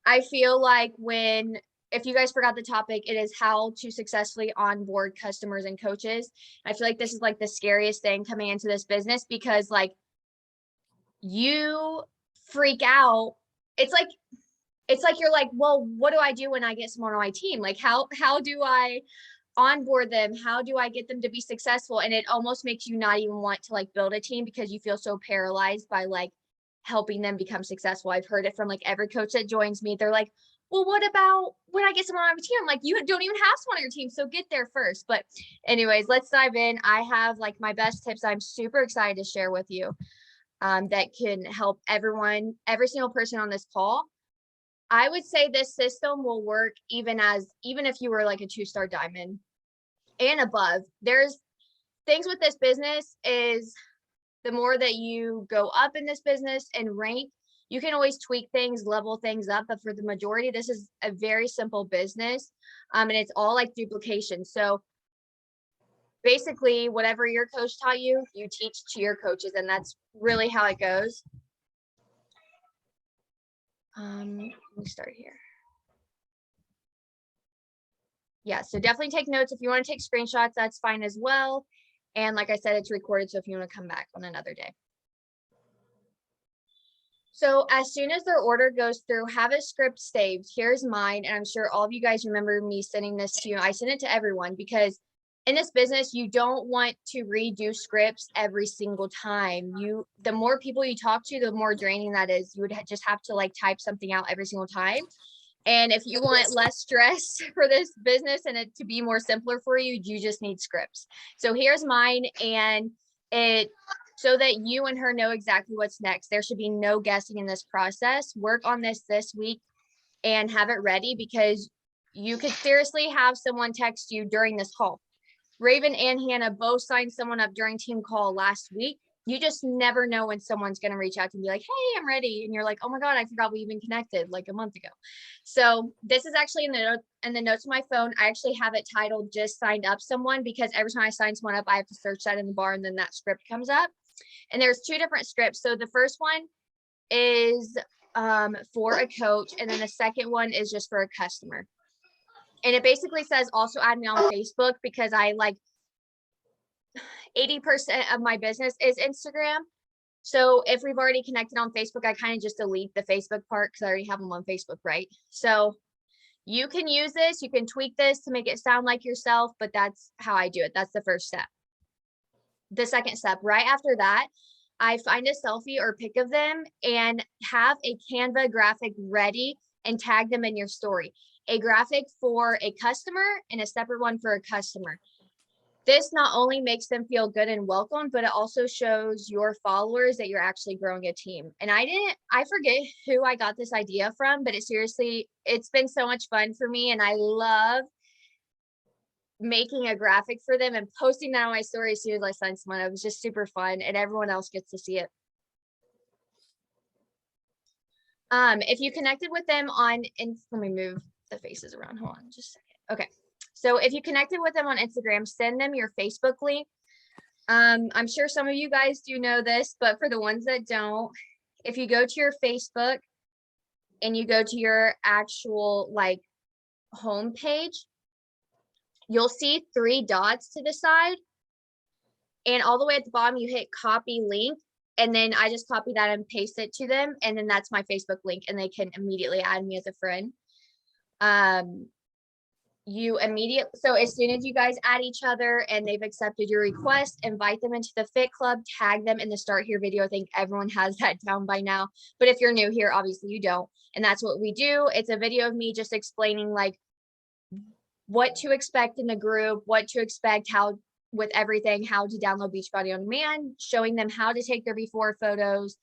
I feel like if you guys forgot the topic, it is how to successfully onboard customers and coaches. I feel like this is like the scariest thing coming into this business because like you freak out. It's like you're like, well, what do I do when I get someone on my team? Like how do I onboard them? How do I get them to be successful? And it almost makes you not even want to like build a team because you feel so paralyzed by like helping them become successful. I've heard it from like every coach that joins me. They're like, well, what about when I get someone on my team? I'm like, you don't even have someone on your team, so get there first. But anyways, let's dive in. I have like my best tips I'm super excited to share with you, that can help everyone, every single person on this call. I would say this system will work even if you were like a 2-star diamond and above. There's things with this business is the more that you go up in this business and rank, you can always tweak things, level things up. But for the majority, this is a very simple business. And it's all like duplication. So basically whatever your coach taught you, you teach to your coaches. And that's really how it goes. Let me start here. Yeah, so definitely take notes. If you want to take screenshots, that's fine as well. And like I said, it's recorded, so if you want to come back on another day. So as soon as their order goes through, have a script saved. Here's mine, and I'm sure all of you guys remember me sending this to you. I send it to everyone because in this business, you don't want to redo scripts every single time. The more people you talk to, the more draining that is. You would just have to like type something out every single time. And if you want less stress for this business and it to be more simpler for you, you just need scripts. So here's mine, and it so that you and her know exactly what's next. There should be no guessing in this process. Work on this week and have it ready because you could seriously have someone text you during this call. Raven and Hannah both signed someone up during team call last week. You just never know when someone's going to reach out to you and be like, hey, I'm ready. And you're like, oh my God, I forgot we even connected like a month ago. So this is actually in the notes of my phone. I actually have it titled just signed up someone because every time I sign someone up, I have to search that in the bar and then that script comes up. And there's 2 different scripts. So the first one is for a coach. And then the second one is just for a customer. And it basically says also add me on Facebook because I like 80% of my business is Instagram. So if we've already connected on Facebook, I kind of just delete the Facebook part because I already have them on Facebook, right? So you can use this, you can tweak this to make it sound like yourself, but that's how I do it. That's the first step. The second step, right after that, I find a selfie or pic of them and have a Canva graphic ready and tag them in your story. A graphic for a customer and a separate one for a customer. This not only makes them feel good and welcome, but it also shows your followers that you're actually growing a team. And I forget who I got this idea from, but it's been so much fun for me. And I love making a graphic for them and posting that on my story as soon as I sign someone. It was just super fun and everyone else gets to see it. If you connected with them let me move the faces around. Hold on just a second. Okay. So if you connected with them on Instagram, send them your Facebook link. I'm sure some of you guys do know this, but for the ones that don't, if you go to your Facebook and you go to your actual like home page, you'll see 3 dots to the side. And all the way at the bottom, you hit copy link. And then I just copy that and paste it to them. And then that's my Facebook link and they can immediately add me as a friend. So as soon as you guys add each other and they've accepted your request, invite them into the Fit Club, tag them in the Start Here video. I think everyone has that down by now. But if you're new here, obviously you don't. And that's what we do. It's a video of me just explaining like what to expect in the group, what to expect, how with everything, how to download Beachbody on Demand, showing them how to take their before photos,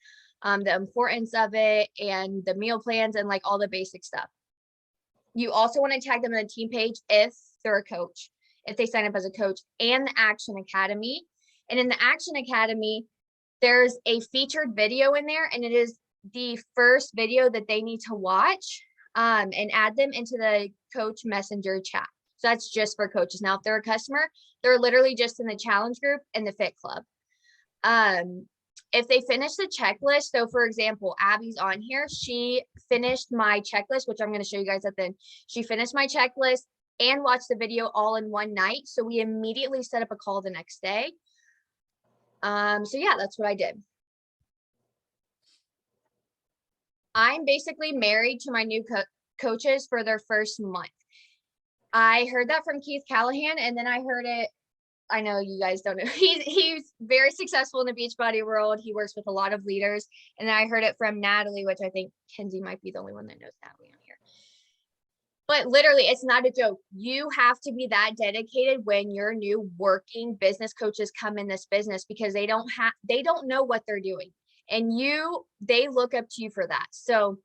the importance of it and the meal plans and like all the basic stuff. You also want to tag them on the team page if they're a coach, if they sign up as a coach, and the Action Academy. And in the Action Academy, there's a featured video in there, and it is the first video that they need to watch and add them into the coach messenger chat. So that's just for coaches. Now, if they're a customer, they're literally just in the challenge group and the Fit Club. if they finish the checklist, so for example, Abby's on here, she finished my checklist, which I'm going to show you guys at the end. She finished my checklist and watched the video all in one night. So we immediately set up a call the next day. So yeah, that's what I did. I'm basically married to my new coaches for their first month. I heard that from Keith Callahan, and then I heard it. I know you guys don't know. He's very successful in the Beachbody world. He works with a lot of leaders. And then I heard it from Natalie, which I think Kenzie might be the only one that knows Natalie on here. But literally, it's not a joke. You have to be that dedicated when your new working business coaches come in this business, because they don't know what they're doing. And they look up to you for that. So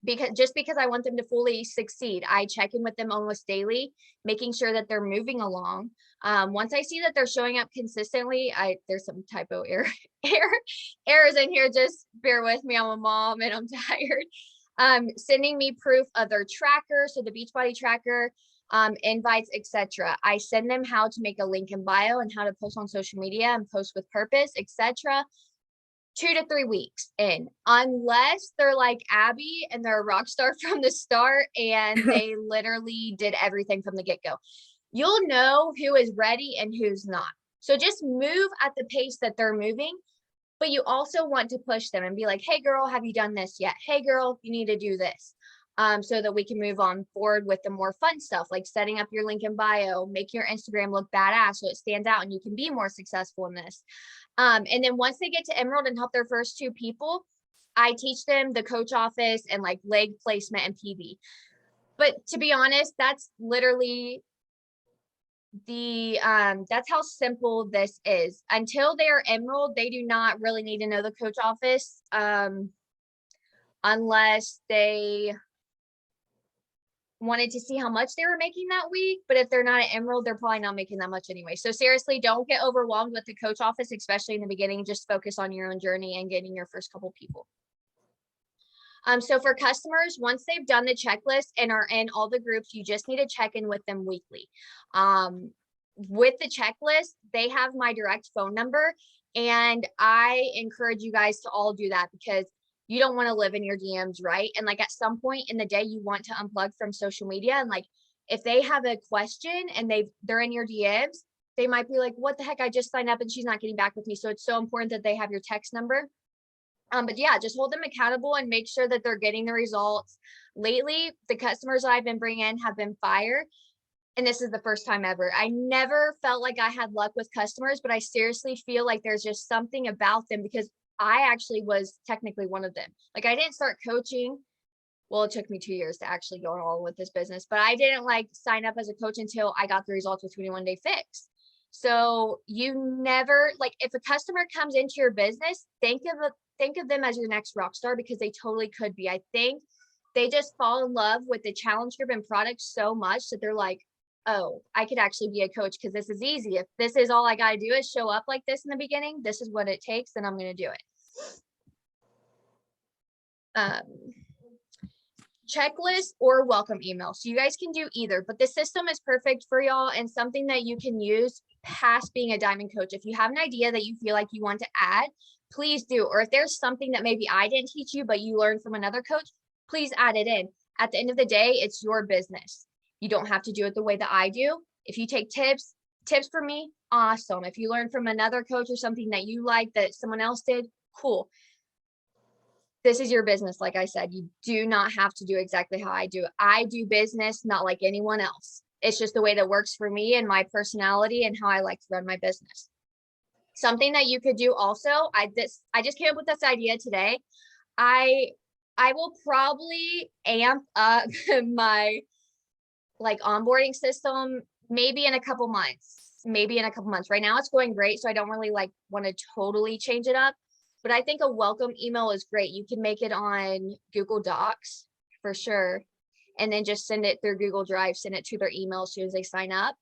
because I want them to fully succeed, I check in with them almost daily, making sure that they're moving along. Once I see that they're showing up consistently, there's some typo errors in here. Just bear with me. I'm a mom and I'm tired. Sending me proof of their tracker, so the Beachbody tracker, invites, etc. I send them how to make a link in bio and how to post on social media and post with purpose, etc. 2 to 3 weeks in, unless they're like Abby and they're a rock star from the start and they literally did everything from the get-go. You'll know who is ready and who's not. So just move at the pace that they're moving, but you also want to push them and be like, hey girl, have you done this yet? Hey girl, you need to do this. So that we can move on forward with the more fun stuff, like setting up your link in bio, make your Instagram look badass so it stands out and you can be more successful in this. And then once they get to Emerald and help their first 2 people, I teach them the coach office and like leg placement and PB. But to be honest, that's literally that's how simple this is. Until they are Emerald, they do not really need to know the coach office, unless they wanted to see how much they were making that week. But if they're not at Emerald, they're probably not making that much anyway. So seriously, don't get overwhelmed with the coach office, especially in the beginning. Just focus on your own journey and getting your first couple people. So for customers, once they've done the checklist and are in all the groups, you just need to check in with them weekly. With the checklist, they have my direct phone number, and I encourage you guys to all do that, because you don't want to live in your DMs, right? And like at some point in the day, you want to unplug from social media. And like, if they have a question and they're in your DMs, they might be like, what the heck? I just signed up and she's not getting back with me. So it's so important that they have your text number. But yeah, just hold them accountable and make sure that they're getting the results. Lately, the customers that I've been bringing in have been fire. And this is the first time ever. I never felt like I had luck with customers, but I seriously feel like there's just something about them, because I actually was technically one of them. Like, I didn't start coaching. Well, it took me 2 years to actually go on with this business, but I didn't like sign up as a coach until I got the results with 21 Day Fix. So you never, like, if a customer comes into your business, think of them as your next rock star, because they totally could be. I think they just fall in love with the challenge group and product so much that they're like, oh, I could actually be a coach because this is easy. If this is all I got to do is show up like this in the beginning, this is what it takes, then I'm going to do it. Checklist or welcome email. So you guys can do either, but the system is perfect for y'all and something that you can use past being a diamond coach. If you have an idea that you feel like you want to add, please do. Or if there's something that maybe I didn't teach you, but you learned from another coach, please add it in. At the end of the day, it's your business. You don't have to do it the way that I do. If you take tips from me, awesome. If you learn from another coach or something that you like that someone else did, cool. This is your business. Like I said, you do not have to do exactly how I do it. I do business not like anyone else. It's just the way that works for me and my personality and how I like to run my business. Something that you could do also, I just came up with this idea today. I will probably amp up my like onboarding system maybe in a couple months. Right now it's going great, so I don't really like want to totally change it up. But I think a welcome email is great. You can make it on Google Docs for sure. And then just send it through Google Drive, send it to their email as soon as they sign up.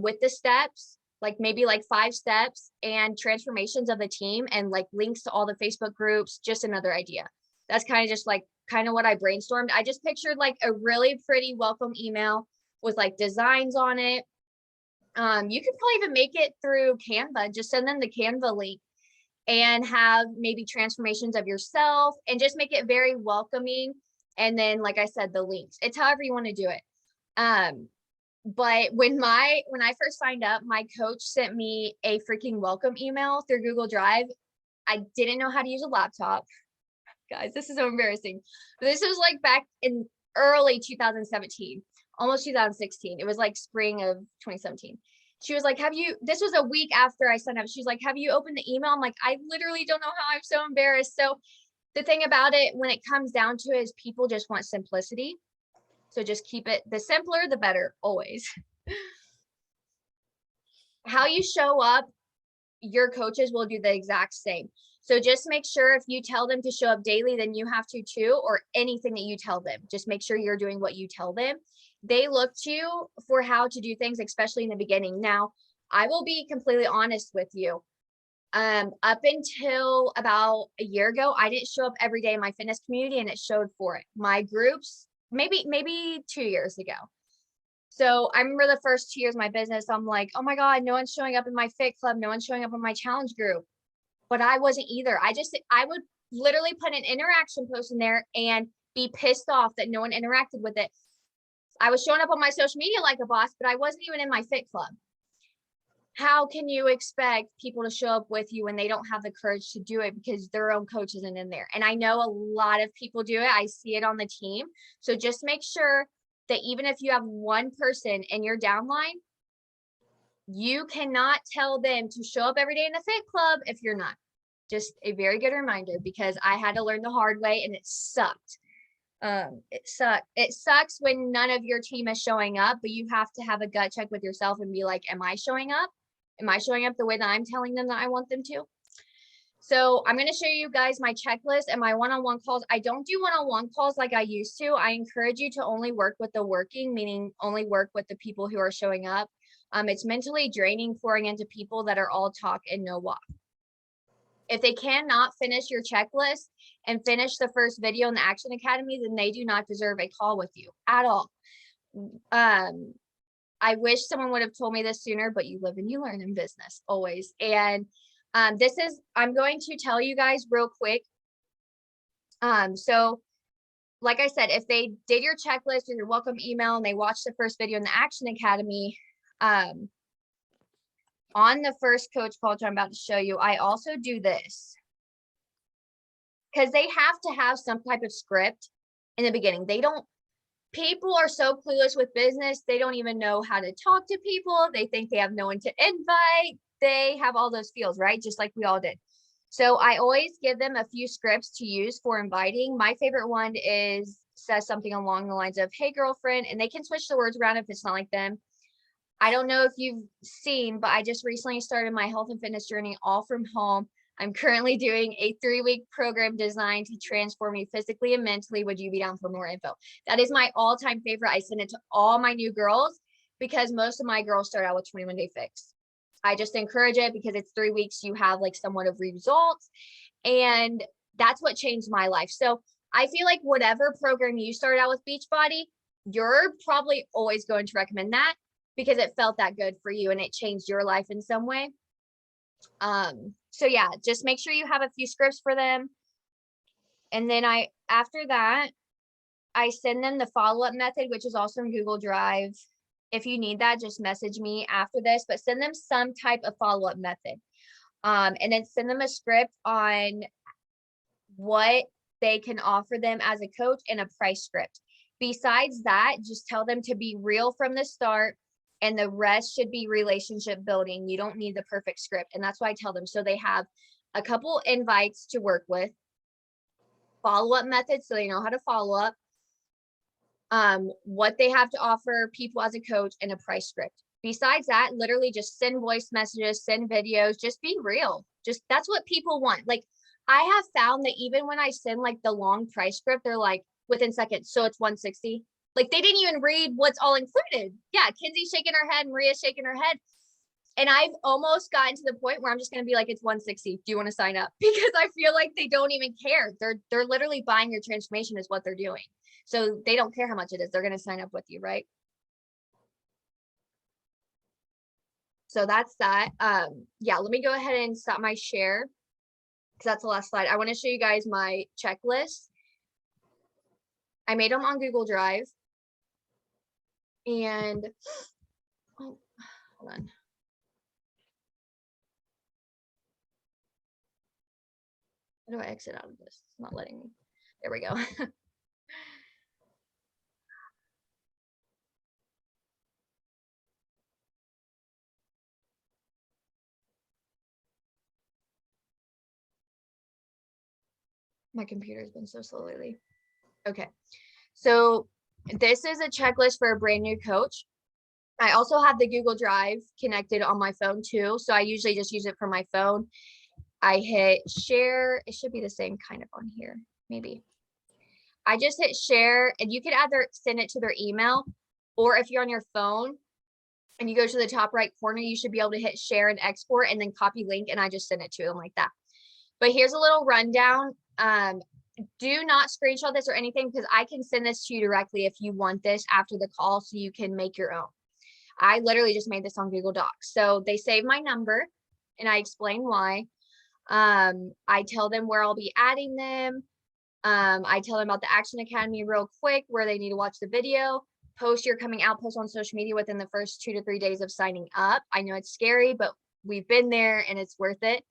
With the steps, like maybe like 5 steps and transformations of the team and like links to all the Facebook groups, just another idea. That's kind of just like what I brainstormed. I just pictured like a really pretty welcome email with like designs on it. You could probably even make it through Canva, just send them the Canva link. and have maybe transformations of yourself and just make it very welcoming. And then, like I said, the links, it's however you want to do it. But when I first signed up, my coach sent me a freaking welcome email through Google Drive. I didn't know how to use a laptop. Guys, this is so embarrassing. But this was like back in early 2017, almost 2016. It was like spring of 2017. She was like, this was a week after I signed up. She's like, have you opened the email? I'm like, I literally don't know how. I'm so embarrassed. So the thing about it, when it comes down to it, is people just want simplicity. So just keep it, the simpler, the better, always. How you show up, your coaches will do the exact same. So just make sure if you tell them to show up daily, then you have to too, or anything that you tell them. Just make sure you're doing what you tell them. They look to you for how to do things, especially in the beginning. Now, I will be completely honest with you. Up until about a year ago, I didn't show up every day in my fitness community, and it showed for it. My groups, maybe 2 years ago. So I remember the first 2 years of my business, I'm like, oh my God, no one's showing up in my fit club. No one's showing up in my challenge group. But I wasn't either. I would literally put an interaction post in there and be pissed off that no one interacted with it. I was showing up on my social media like a boss, but I wasn't even in my fit club. How can you expect people to show up with you when they don't have the courage to do it because their own coach isn't in there? And I know a lot of people do it. I see it on the team. So just make sure that even if you have one person in your downline, you cannot tell them to show up every day in the fit club if you're not. Just a very good reminder, because I had to learn the hard way and it sucked. It sucks when none of your team is showing up, but you have to have a gut check with yourself and be like, am I showing up? Am I showing up the way that I'm telling them that I want them to? So I'm going to show you guys my checklist and my one-on-one calls. I don't do one-on-one calls like I used to. I encourage you to only work with the working, meaning only work with the people who are showing up. It's mentally draining pouring into people that are all talk and no walk. If they cannot finish your checklist and finish the first video in the Action Academy, then they do not deserve a call with you at all. I wish someone would have told me this sooner, but you live and you learn in business always. And I'm going to tell you guys real quick. So like I said, if they did your checklist or your welcome email and they watched the first video in the Action Academy, on the first coach call I'm about to show you, I also do this because they have to have some type of script in the beginning. People are so clueless with business. They don't even know how to talk to people. They think they have no one to invite. They have all those feels, right? Just like we all did. So I always give them a few scripts to use for inviting. My favorite one says something along the lines of, hey, girlfriend, and they can switch the words around if it's not like them. I don't know if you've seen, but I just recently started my health and fitness journey all from home. I'm currently doing a 3-week program designed to transform me physically and mentally. Would you be down for more info? That is my all-time favorite. I send it to all my new girls because most of my girls start out with 21-day fix. I just encourage it because it's 3 weeks. You have like somewhat of results, and that's what changed my life. So I feel like whatever program you started out with Beachbody, you're probably always going to recommend that because it felt that good for you and it changed your life in some way. So yeah, just make sure you have a few scripts for them. And then after that, I send them the follow-up method, which is also in Google Drive. If you need that, just message me after this, but send them some type of follow-up method. And then send them a script on what they can offer them as a coach and a price script. Besides that, just tell them to be real from the start, and the rest should be relationship building. You don't need the perfect script. And that's why I tell them. So they have a couple invites to work with, follow-up methods so they know how to follow up, what they have to offer people as a coach, and a price script. Besides that, literally just send voice messages, send videos, just be real. Just that's what people want. Like I have found that even when I send like the long price script, they're like within seconds. So it's 160. Like they didn't even read what's all included. Yeah, Kenzie's shaking her head, Maria's shaking her head. And I've almost gotten to the point where I'm just going to be like, it's 160. Do you want to sign up? Because I feel like they don't even care. They're literally buying your transformation is what they're doing. So they don't care how much it is. They're going to sign up with you, right? So that's that. Yeah, let me go ahead and stop my share. because that's the last slide. I want to show you guys my checklist. I made them on Google Drive. And, oh, hold on. How do I exit out of this? It's not letting me. There we go. My computer's been so slow lately. Okay. So this is a checklist for a brand new coach. I also have the Google Drive connected on my phone too. So I usually just use it for my phone. I hit share. It should be the same kind of on here, maybe. I just hit share, and you can either send it to their email, or if you're on your phone and you go to the top right corner, you should be able to hit share and export and then copy link, and I just send it to them like that. But here's a little rundown. Do not screenshot this or anything, because I can send this to you directly if you want this after the call, so you can make your own. I literally just made this on Google Docs. So they save my number, and I explain why. I tell them where I'll be adding them. I tell them about the Action Academy real quick, where they need to watch the video. Post your coming out post on social media within the first 2 to 3 days of signing up. I know it's scary, but we've been there and it's worth it.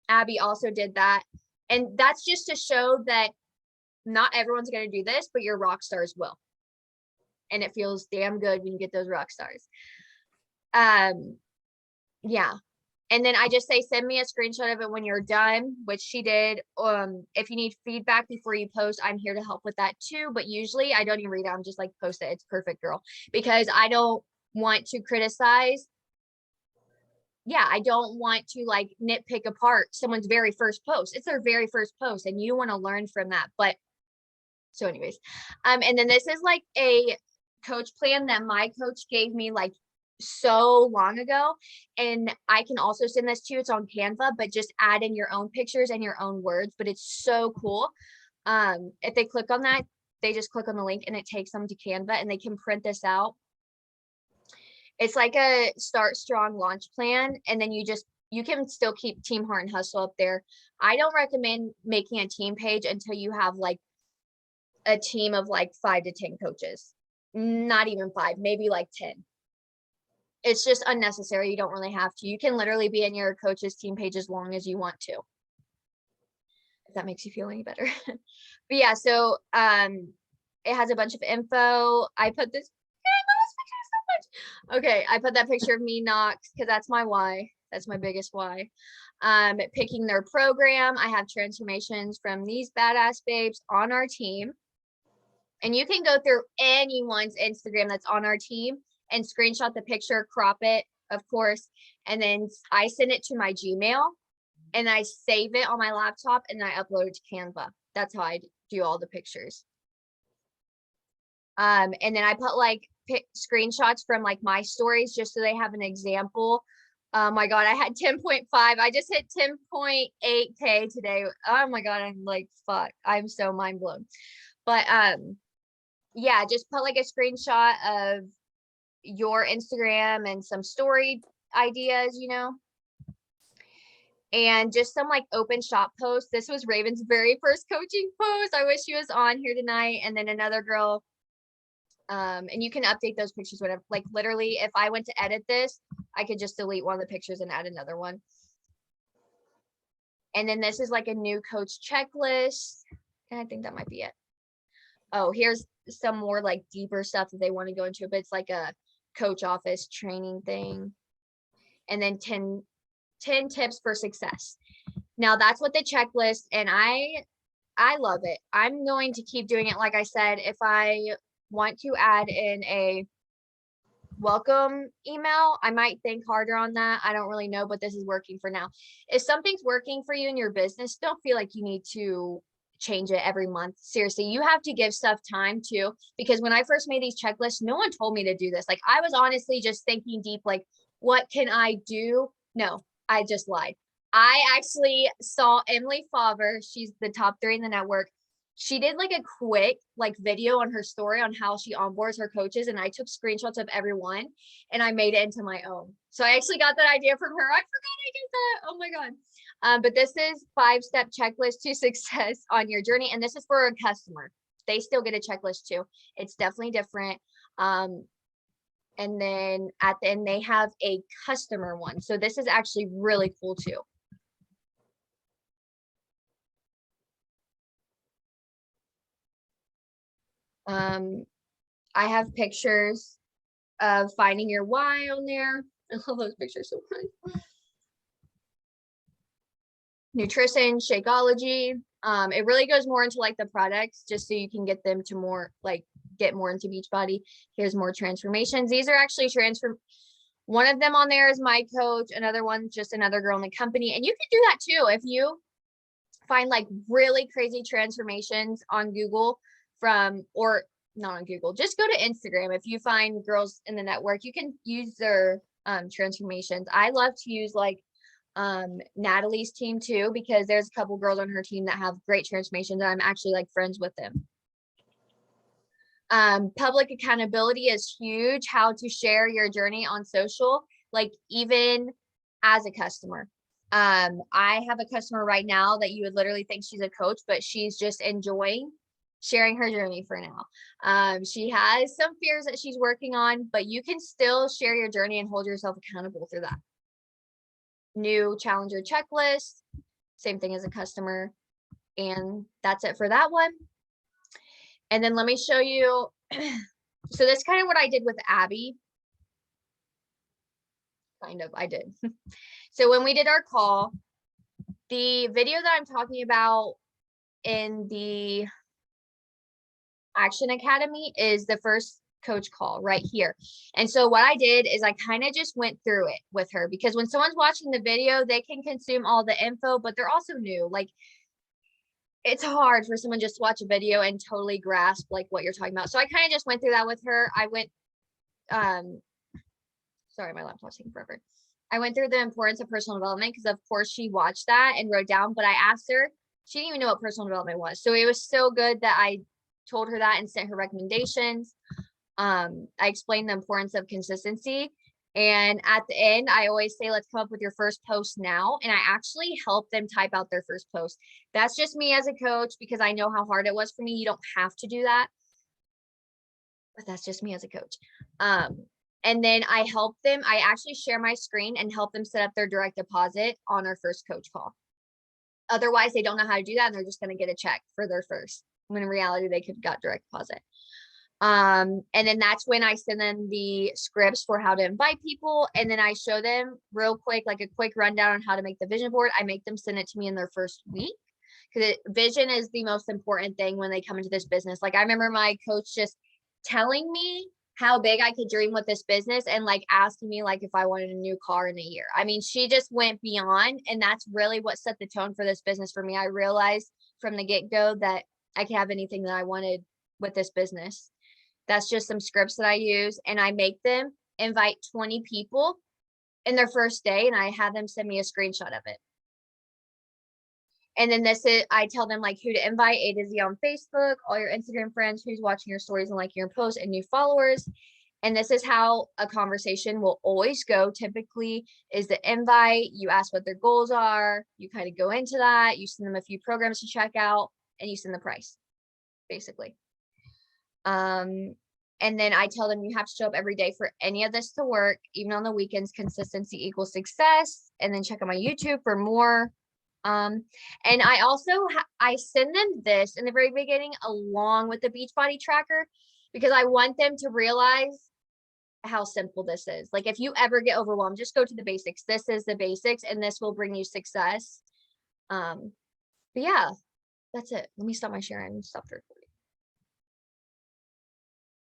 Abby also did that. And that's just to show that not everyone's going to do this, but your rock stars will. And it feels damn good when you get those rock stars. Yeah. And then I just say, send me a screenshot of it when you're done, which she did. If you need feedback before you post, I'm here to help with that too. But usually I don't even read it. I'm just like, post it. It's perfect, girl. Because I don't want to criticize. Yeah, I don't want to like nitpick apart someone's very first post. It's their very first post, and you want to learn from that. But so anyways, and then this is like a coach plan that my coach gave me like so long ago, and I can also send this to you. It's on Canva, but just add in your own pictures and your own words. But it's so cool. If they click on that, they just click on the link and it takes them to Canva, and they can print this out. It's like a start strong launch plan, and then you can still keep Team Heart and Hustle up there. I don't recommend making a team page until you have like a team of like 5 to 10 coaches. Not even 5, maybe like 10. It's just unnecessary. You don't really have to. You can literally be in your coach's team page as long as you want to, if that makes you feel any better. But yeah, so it has a bunch of info. I put this, I love this picture so much. Okay, I put that picture of me, Knox, because that's my why. That's my biggest why. Picking their program. I have transformations from these badass babes on our team. And you can go through anyone's Instagram that's on our team and screenshot the picture, crop it, of course. And then I send it to my Gmail, and I save it on my laptop, and I upload it to Canva. That's how I do all the pictures. And then I put like screenshots from like my stories, just so they have an example. Oh my God, I had 10.5. I just hit 10.8K today. Oh my God, I'm like, fuck. I'm so mind blown. But yeah, just put like a screenshot of your Instagram and some story ideas, you know, and just some like open shop posts. This was Raven's very first coaching post. I wish she was on here tonight. And then another girl, and you can update those pictures, whatever. Like literally, if I went to edit this, I could just delete one of the pictures and add another one. And then this is like a new coach checklist, and I think that might be it. Oh, here's some more like deeper stuff that they want to go into, but it's like a coach office training thing. And then 10 tips for success. Now that's what the checklist, and I love it. I'm going to keep doing it. Like I said, if I want to add in a welcome email, I might think harder on that. I don't really know, but this is working for now. If something's working for you in your business, don't feel like you need to change it every month. Seriously, you have to give stuff time too, because when I first made these checklists, no one told me to do this. Like I was honestly just thinking deep, like, what can I do? No, I just lied. I actually saw Emily Favre. She's the top 3 in the network. She did like a quick like video on her story on how she onboards her coaches, and I took screenshots of everyone and I made it into my own. So I actually got that idea from her. I forgot I did that. Oh my God. But this is 5-step checklist to success on your journey. And this is for a customer. They still get a checklist too. It's definitely different. And then at the end, they have a customer one. So this is actually really cool too. I have pictures of finding your why on there. I love those pictures so much. Nutrition, Shakeology. It really goes more into like the products just so you can get them to more like get more into Beachbody. Here's more transformations. These are actually one of them on there is my coach, another one's just another girl in the company. And you can do that too. If you find like really crazy transformations on Google or not on Google, just go to Instagram. If you find girls in the network, you can use their transformations. I love to use like Natalie's team too, because there's a couple girls on her team that have great transformations and I'm actually like friends with them. Public accountability is huge. How to share your journey on social, like even as a customer. I have a customer right now that you would literally think she's a coach, but she's just enjoying sharing her journey for now. She has some fears that she's working on, but you can still share your journey and hold yourself accountable through that. New challenger checklist, same thing as a customer. And that's it for that one. And then let me show you. So that's kind of what I did with Abby. I did. So when we did our call, the video that I'm talking about in the Action Academy is the first coach call right here. And so what I did is I kind of just went through it with her, because when someone's watching the video, they can consume all the info, but they're also new. Like it's hard for someone just to watch a video and totally grasp like what you're talking about. So I kind of just went through that with her. I went, sorry, my laptop's taking forever. I went through the importance of personal development because of course she watched that and wrote down, but I asked her, she didn't even know what personal development was. So it was so good that I told her that and sent her recommendations. I explained the importance of consistency. And at the end, I always say, let's come up with your first post now. And I actually help them type out their first post. That's just me as a coach, because I know how hard it was for me. You don't have to do that, but that's just me as a coach. And then I help them. I actually share my screen and help them set up their direct deposit on our first coach call. Otherwise, they don't know how to do that. And they're just going to get a check for their first, when in reality, they could have got direct deposit. And then that's when I send them the scripts for how to invite people. And then I show them real quick, like a quick rundown on how to make the vision board. I make them send it to me in their first week, because vision is the most important thing when they come into this business. Like I remember my coach just telling me how big I could dream with this business and like asking me like if I wanted a new car in a year. I mean, she just went beyond, and that's really what set the tone for this business for me. I realized from the get-go that I could have anything that I wanted with this business. That's just some scripts that I use, and I make them invite 20 people in their first day, and I have them send me a screenshot of it. And then I tell them like who to invite, A to Z on Facebook, all your Instagram friends, who's watching your stories and liking your posts, and new followers. And this is how a conversation will always go. Typically is the invite, you ask what their goals are, you kind of go into that, you send them a few programs to check out, and you send the price, basically. And then I tell them you have to show up every day for any of this to work, even on the weekends. Consistency equals success. And then check out my YouTube for more. And I also I send them this in the very beginning along with the Beachbody tracker, because I want them to realize how simple this is. Like if you ever get overwhelmed, just go to the basics. This is the basics, and this will bring you success. But yeah, that's it. Let me stop my sharing and stop the recording.